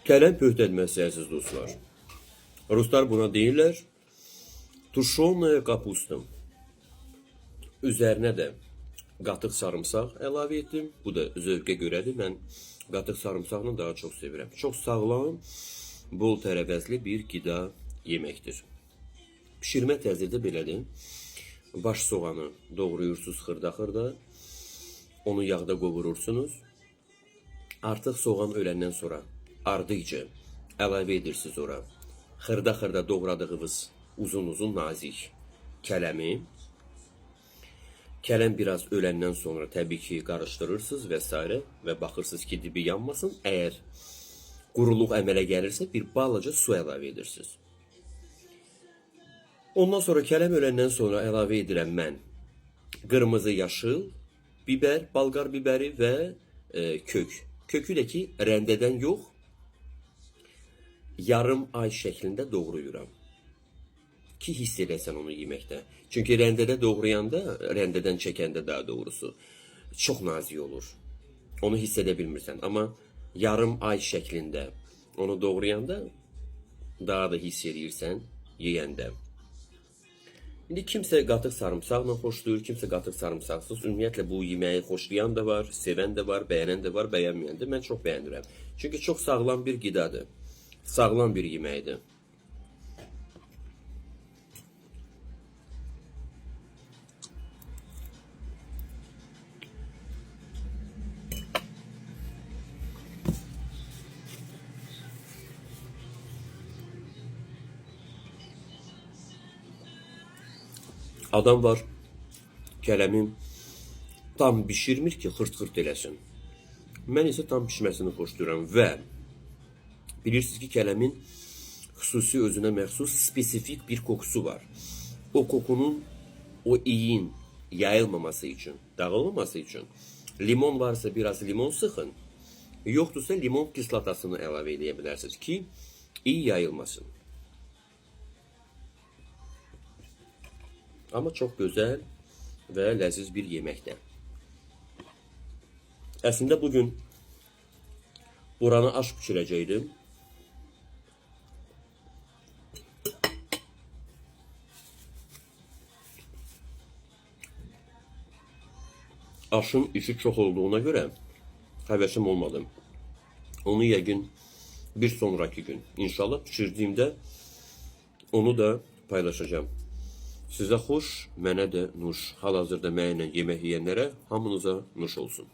Kələm pöhtəlməsi əziz dostlar. Ruslar buna deyirlər tuşonaya kapusta. Üzərinə də qatıq sarımsaq əlavə etdim. Bu da zövqə görədir. Mən qatıq sarımsaqla daha çox sevirəm. Çox sağlam, bol tərəvəzli bir qida yeməkdir. Pişirmə tezləri də belədir. Baş soğanı doğrayırsınız xırda-xırda. Onu yağda qovurursunuz. Artıq soğan öləndən sonra ardıcı əlavə edirsiniz ora. Xırda-xırda doğradığınız uzun-uzun nazik kələmi. Kələm biraz öləndən sonra təbii ki qarışdırırsınız və s. və baxırsınız ki dibi yanmasın. Əgər quruluq əmələ gəlirsə bir balaca su əlavə edirsiniz. Ondan sonra kələm öləndən sonra əlavə edirəm mən qırmızı yaşıl biber, balqar biberi və kök. Kökü də ki rəndədən yox, yarım ay şəklində doğrayıram. Ki hiss edəsən onu yeməkdə. Çünki rəndədə doğrayanda, rəndədən çəkəndə daha doğrusu çox nazik olur. Onu hiss edə bilmirsən. Amma yarım ay şəklində onu doğrayanda daha da hiss edirsən yeyəndə. İndi kimsə qatıq sarımsaqla xoşlayır, kimsə qatıq sarımsaqsız. Ümumiyyətlə bu yeməyi xoşlayan da var, sevən də var, bəyənən də var, bəyənməyən də. Mən çox bəyənirəm. Çünki çox sağlam bir qidadır. Sağlam bir yeməkdir. Adam var, kələmin tam bişirmir ki, xırt-xırt eləsin. Mən isə tam pişməsini xoşlayıram və bilirsiniz ki, kələmin xüsusi özünə məxsus spesifik bir kokusu var. O kokunun, o iyin yayılmaması için, dağılmaması için limon varsa biraz limon sıxın, yoxdursa limon kislatasını əlavə edə bilərsiniz ki, iyi yayılmasın. Ama çok güzel ve ləziz bir yeməkdir. Əslində bugün buranı aş pişirəcəkdim. Aşın işi çok olduğuna göre həvəsim olmadı. Onu yəqin bir sonraki gün inşallah pişirdiğimde onu da paylaşacağım. Sizə xoş, mənə də nuş. Hal-hazırda mənimlə yemək yeyənlərə hamınıza nuş olsun.